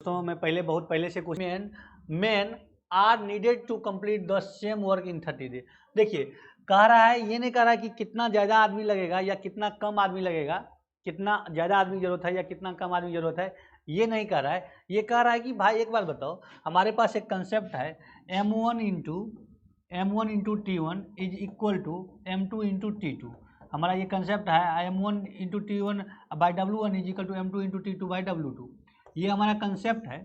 दोस्तों मैं बहुत पहले से कुछ men are needed to complete the same work in 30 day. देखिए कह रहा है, ये नहीं कह रहा है कि कितना ज़्यादा आदमी लगेगा या कितना कम आदमी लगेगा, कितना ज़्यादा आदमी जरूरत है या कितना कम आदमी जरूरत है, ये नहीं कह रहा है। ये कह रहा है कि भाई एक बार बताओ, हमारे पास एक कंसेप्ट है m1 into T1 is equal to m2 into T2। हमारा ये कंसेप्ट है m1 into T1 by W1 is equal to m2 into T2 by W2। ये हमारा कंसेप्ट है।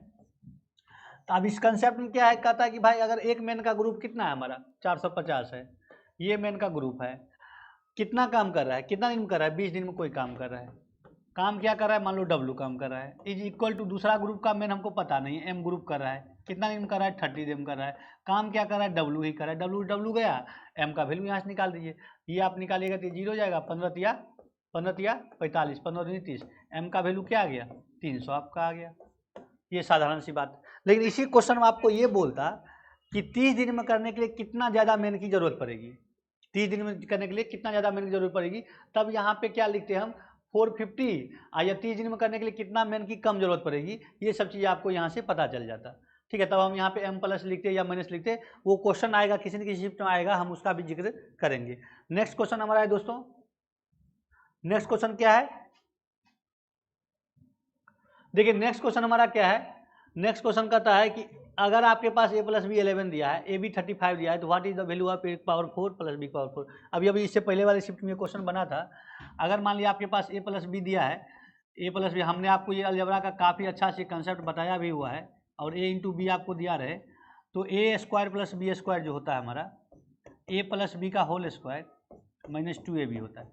तो अब इस कंसेप्ट में क्या है, कहता है कि भाई अगर एक मेन का ग्रुप कितना है हमारा 450 है, ये मेन का ग्रुप है, कितना काम कर रहा है, कितना दिन में कर रहा है, 20 दिन में कोई काम कर रहा है। काम क्या कर रहा है, मान लो W काम कर रहा है, इज इक्वल टू दूसरा ग्रुप का मेन हमको पता नहीं है, M ग्रुप कर रहा है, कितना दिन में कर रहा है, 30 दिन में कर रहा है। काम क्या कर रहा है, W ही कर रहा है, W गया, M का वैल्यू यहाँ से निकाल दीजिए। ये आप निकालिएगा तो 0 जाएगा, 15 45, 15 दूनी 30, M का वैल्यू क्या आ गया, 300 आपका आ गया। ये साधारण सी बात। लेकिन इसी क्वेश्चन में आपको ये बोलता कि 30 दिन में करने के लिए कितना ज़्यादा मेन की जरूरत पड़ेगी, 30 दिन में करने के लिए कितना ज़्यादा मेन की जरूरत पड़ेगी। तब यहाँ पे क्या लिखते हैं हम 450, या 30 दिन में करने के लिए कितना मेन की कम जरूरत पड़ेगी, ये सब चीज़ आपको यहाँ से पता चल जाता। ठीक है, तब हम यहाँ पे M+ लिखते या माइनस लिखते, वो क्वेश्चन आएगा किसी न किसी शिफ्ट में आएगा, हम उसका भी जिक्र करेंगे। नेक्स्ट क्वेश्चन हमारा है दोस्तों, नेक्स्ट क्वेश्चन क्या है, देखिए नेक्स्ट क्वेश्चन हमारा क्या है। नेक्स्ट क्वेश्चन कहता है कि अगर आपके पास a+b 11 दिया है, ab 35 दिया है, तो what is the value of a⁴ plus b⁴। अभी इससे पहले वाले शिफ्ट में क्वेश्चन बना था। अगर मान लिया आपके पास a+b दिया है, a+b, हमने आपको ये अलजेब्रा का काफ़ी अच्छा से कंसेप्ट बताया भी हुआ है, और a इंटू बी आपको दिया रहे, तो a² प्लस b² जो होता है हमारा a+b का होल स्क्वायर माइनस 2ab होता है।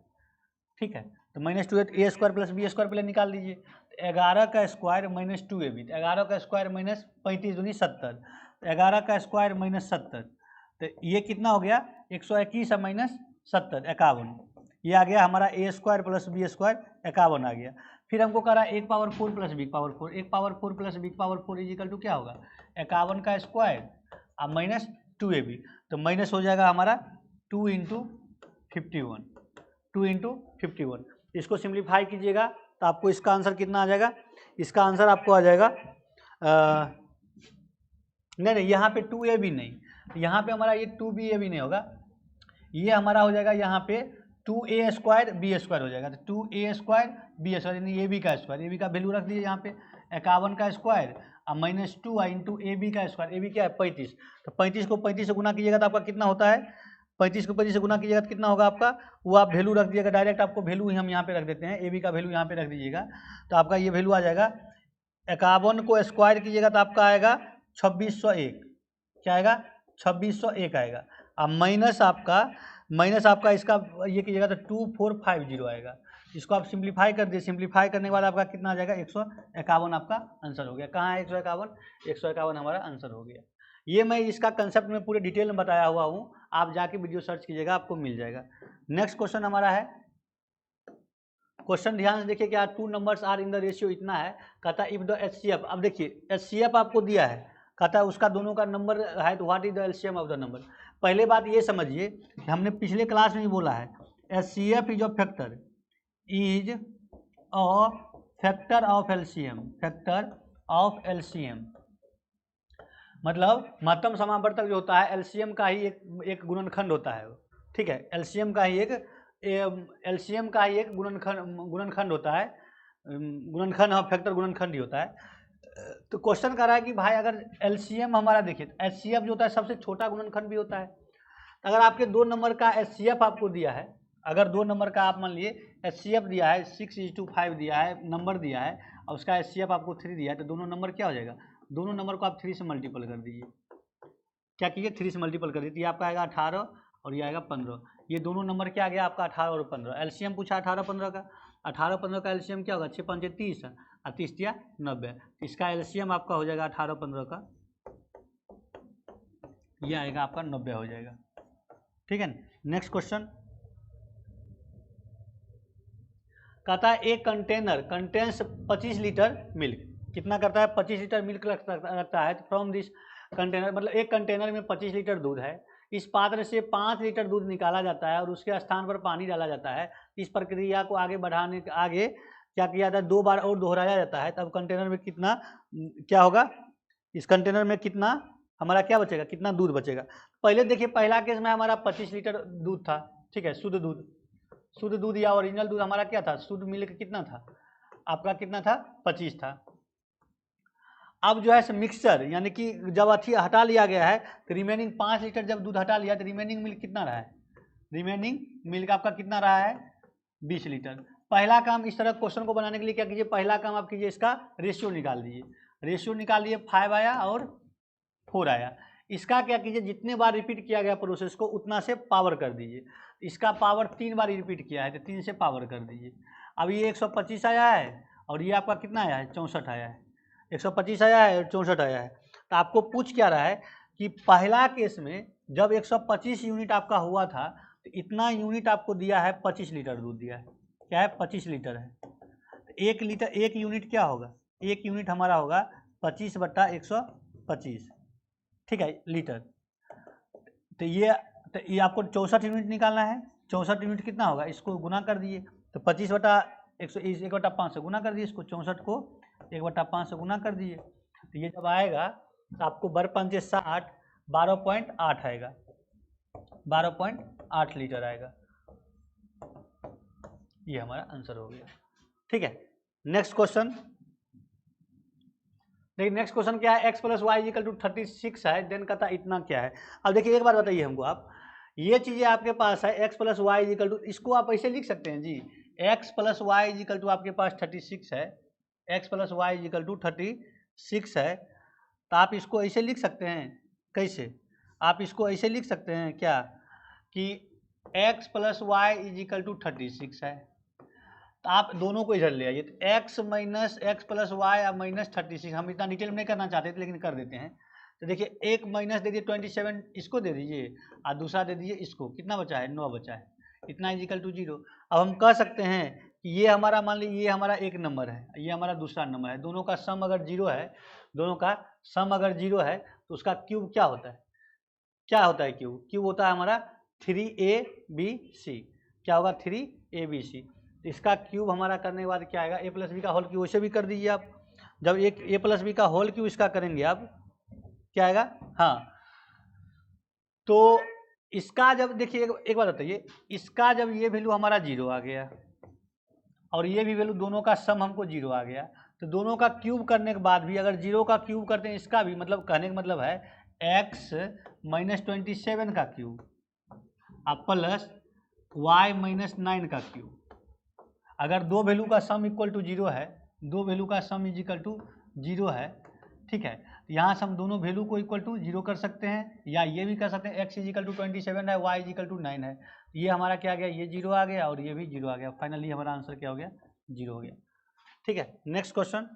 ठीक है, तो -2a² प्लस b² पहले निकाल दीजिए। 11 का स्क्वायर माइनस 2ab, 11 का स्क्वायर माइनस 35 दूनी 70, 11 का स्क्वायर माइनस 70, तो ये कितना हो गया 121 माइनस 70 51। ये आ गया हमारा a² प्लस b² 51 आ गया। फिर हमको कह रहा है 1⁴ plus b⁴, 1⁴ plus b⁴ is equal to क्या होगा 51 का स्क्वायर अब माइनस 2ab, तो माइनस हो जाएगा हमारा 2 इंटू 51, 2 इंटू 51। इसको सिंप्लीफाई कीजिएगा तो आपको इसका आंसर कितना आ जाएगा, इसका आंसर आपको आ जाएगा नहीं यहाँ पे 2ab नहीं, यहाँ पे हमारा ये 2b नहीं होगा, ये हमारा हो जाएगा यहाँ पे 2a² b² हो जाएगा, तो 2a² b² यानी ab का स्क्वायर, ab का वैल्यू रख दीजिए यहाँ पे 51 का स्क्वायर और माइनस 2 इंटू ab का स्क्वायर, ab क्या है 35, तो 35 को 35 से गुना कीजिएगा तो आपका कितना होता है, 35 को 35 से गुना कीजिएगा तो कितना होगा आपका, वो आप वैल्यू रख दीजिएगा डायरेक्ट, आपको वैल्यू ही हम यहाँ पे रख देते हैं, ए बी का वैल्यू यहाँ पे रख दीजिएगा, तो आपका ये वैल्यू आ जाएगा 51 को स्क्वायर कीजिएगा तो आपका आएगा 2601, क्या आएगा 2601 आएगा। अब माइनस आपका इसका ये कीजिएगा तो 2450 आएगा। इसको आप सिंप्लीफाई कर दिए, सिंप्लीफाई करने के बाद आपका कितना आ जाएगा 151 आपका आंसर हो गया। कहाँ है 151 हमारा आंसर हो गया। ये मैं इसका कंसेप्ट में पूरे डिटेल में बताया हुआ हूँ, आप जाके वीडियो सर्च कीजिएगा आपको मिल जाएगा। नेक्स्ट क्वेश्चन हमारा है, क्वेश्चन ध्यान से देखिए क्या 2 numbers are in the ratio इतना है, कहता है इफ द HCF, अब देखिए HCF आपको दिया है, कहता है उसका दोनों का नंबर है तो what is the LCM of the number. पहले बात ये समझिए कि हमने पिछले क्लास में ही बोला है HCF is a factor, is a factor of LCM, factor of LCM मतलब महत्तम समावर्तक जो होता है LCM का ही एक गुणनखंड होता है। ठीक है, LCM का ही एक गुणनखंड होता है, गुणनखंड और फैक्टर गुणनखंड ही होता है। तो क्वेश्चन कर रहा है कि भाई अगर LCM हमारा देखिए HCF जो होता है सबसे छोटा गुणनखंड भी होता है, अगर आपके 2 नंबर का HCF आपको दिया है, अगर 2 नंबर का आप मान लिए HCF दिया है 6:5 दिया है, नंबर दिया है और उसका HCF आपको 3 दिया है, तो दोनों नंबर क्या हो जाएगा, दोनों नंबर को आप 3 से मल्टीपल कर दीजिए। क्या कीजिए 3 से मल्टीपल कर दीजिए, आपका आएगा 18 और ये आएगा 15। ये दोनों नंबर क्या आ गया आपका 18 और 15। LCM पूछा 18-15 का, 18-15 का LCM क्या होगा 6×5 = 30 और 30 × 90, इसका LCM आपका हो जाएगा 18-15 का, ये आएगा आपका 90 हो जाएगा। ठीक है, नेक्स्ट क्वेश्चन कहता है एक कंटेनर कंटेन्स 25 लीटर मिल्क, कितना करता है 25 लीटर मिल्क रखता है। तो फ्रॉम दिस कंटेनर मतलब एक कंटेनर में 25 लीटर दूध है, इस पात्र से 5 लीटर दूध निकाला जाता है और उसके स्थान पर पानी डाला जाता है। इस प्रक्रिया को आगे क्या किया था, 2 बार और दोहराया जाता है, तब कंटेनर में कितना क्या होगा, इस कंटेनर में कितना हमारा क्या बचेगा, कितना दूध बचेगा। पहले देखिए पहला केस में हमारा 25 लीटर दूध था, ठीक है, शुद्ध दूध या ओरिजिनल दूध हमारा क्या था, शुद्ध मिल्क कितना था आपका, कितना था, 25 था। अब जो है मिक्सचर यानी कि जब अथी हटा लिया गया है तो रिमेनिंग 5 लीटर जब दूध हटा लिया तो रिमेनिंग मिल्क कितना रहा है, रिमेनिंग मिल्क आपका कितना रहा है, 20 लीटर। पहला काम इस तरह क्वेश्चन को बनाने के लिए क्या कीजिए, पहला काम आप कीजिए, इसका रेशियो निकाल दीजिए, रेशियो निकाल लिए 5 आया और 4 आया। इसका क्या कीजिए, जितने बार रिपीट किया गया प्रोसेस को उतना से पावर कर दीजिए। इसका पावर 3 बार रिपीट किया है तो 3 से पावर कर दीजिए। अब ये 125 आया है और ये आपका कितना आया है, 64 आया है, 125 आया है और 64 आया है। तो आपको पूछ क्या रहा है कि पहला केस में जब 125 यूनिट आपका हुआ था तो इतना यूनिट आपको दिया है, 25 लीटर दूध दिया है, क्या है, 25 लीटर है। तो 1 लीटर, 1 यूनिट क्या होगा, 1 यूनिट हमारा होगा 25/125, ठीक है, लीटर। तो ये आपको 64 यूनिट निकालना है, 64 यूनिट कितना होगा, इसको गुना कर दिए, तो 25/1/5 से गुना कर दिए, इसको 64 को 1/5 से गुना कर दिए, तो ये जब आएगा तो आपको 12×5 = 12.8 आएगा, 12.8 लीटर आएगा। ये हमारा आंसर हो गया, ठीक है। नेक्स्ट क्वेश्चन देखिए, नेक्स्ट क्वेश्चन क्या है, x + y = 36 है, देन कहता इतना क्या है। अब देखिए एक बात बताइए हमको, आप ये चीज़ें आपके पास है, x + y = इसको आप ऐसे लिख सकते हैं जी, x + y = आपके पास 36 है, x + y = 36 है, तो आप इसको ऐसे लिख सकते हैं, कैसे, आप इसको ऐसे लिख सकते हैं क्या कि x + y = 36 है, तो आप दोनों को इधर ले आइए, तो x - x + y - 36, हम इतना डिटेल में नहीं करना चाहते थे लेकिन कर देते हैं। तो देखिए एक माइनस दे दिए 27, इसको दे दीजिए और दूसरा दे दीजिए इसको, कितना बचा है, 9 बचा है, इतना = 0। अब हम कह सकते हैं कि ये हमारा, मान लीजिए ये हमारा एक नंबर है, ये हमारा दूसरा नंबर है, दोनों का सम अगर 0 है, दोनों का सम अगर 0 है तो उसका क्यूब क्या होता है, क्या होता है क्यूब, क्यूब होता है हमारा 3abc, क्या होगा, 3abc। तो इसका क्यूब हमारा करने के बाद क्या आएगा, a + b का होल क्यूब, वैसे भी कर दीजिए आप, जब एक a + b का होल क्यूब इसका करेंगे आप, क्या आएगा, हाँ, तो इसका जब देखिए एक बात बताइए, इसका जब ये वैल्यू हमारा 0 आ गया और ये भी वैल्यू, दोनों का सम हमको 0 आ गया, तो दोनों का क्यूब करने के बाद भी अगर 0 का क्यूब करते हैं, इसका भी मतलब कहने का मतलब है x - 27 का क्यूब प्लस y - 9 का क्यूब। अगर दो वैल्यू का सम = 0 है, दो वैल्यू का सम = 0 है, ठीक है, तो यहाँ से हम दोनों वैल्यू को =0 कर सकते हैं, या ये भी कर सकते हैं x = 27 है, y = 9 है, ये हमारा क्या आ गया, ये 0 आ गया और ये भी 0 आ गया, फाइनली हमारा आंसर क्या हो गया, 0 हो गया, ठीक है। नेक्स्ट क्वेश्चन,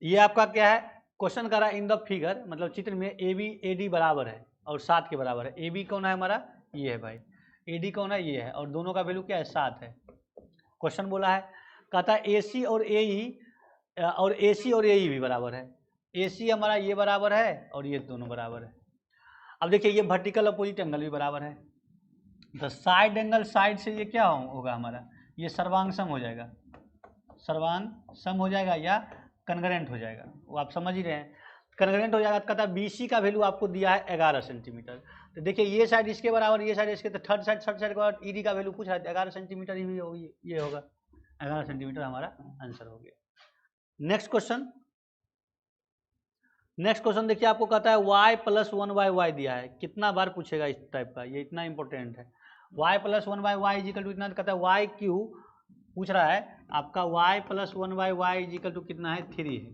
ये आपका क्या है, क्वेश्चन कर रहा है इन द फिगर, मतलब चित्र में AB AD बराबर है और 7 के बराबर है। AB कौन है हमारा, ये है भाई, AD कौन है, ये है, और दोनों का वैल्यू क्या है, 7 है। क्वेश्चन बोला है, कहता है AC और AE भी बराबर है, AC हमारा ये बराबर है और ये दोनों बराबर है। अब देखिए ये वर्टिकल अपोजिट एंगल भी बराबर है, तो साइड एंगल साइड से ये क्या होगा हमारा, ये सर्वांग सम हो जाएगा, सर्वांग सम हो जाएगा या कन्ग्रेंट हो जाएगा, वो आप समझ ही रहे हैं, कन्ग्रेंट हो जाएगा। तो कहता है BC का वैल्यू आपको दिया है 11 सेंटीमीटर, तो देखिए ये साइड इसके बराबर, ये साइड इसके, तो थर्ड साइड के बाद ED का वैल्यू पूछ रहा है, 11 सेंटीमीटर ही होगी, ये होगा 11 सेंटीमीटर, हमारा आंसर हो गया। नेक्स्ट क्वेश्चन देखिए, आपको कहता है y + 1/y दिया है, कितना बार पूछेगा इस टाइप का, ये इतना इंपॉर्टेंट है। y + 1/y = इतना, कहता है y³ पूछ रहा है आपका, y + 1/y = कितना है, 3 है।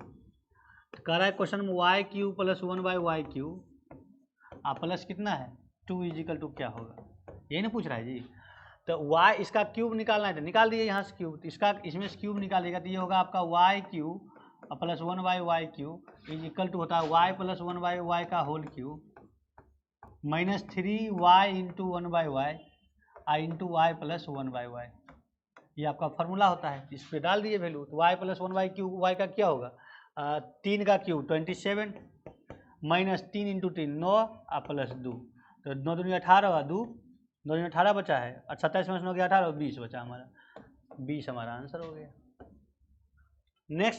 तो कह रहा है क्वेश्चन में y³ + 1/y³ प्लस कितना है, 2 = क्या होगा, यही ना पूछ रहा है जी। तो y इसका क्यूब निकालना है तो निकाल दिए यहाँ से क्यूब, तो इसका इसमें से क्यूब निकालेगा तो ये होगा आपका y³ + 1/y³ = होता है y + 1/y का whole cube -3y × 1/y y + 1/y, ये आपका फार्मूला होता है। इस पे डाल दिए वैल्यू, तो y + 1/y³ y का क्या होगा, 3 का क्यूब 27 -3 × 3 9 प्लस 2, तो 9 दूनी 18 और 2 2 18 बचा है, और 27 - 9 के 18 20 बचा हमारा, 20 हमारा आंसर हो गया। नेक्स्ट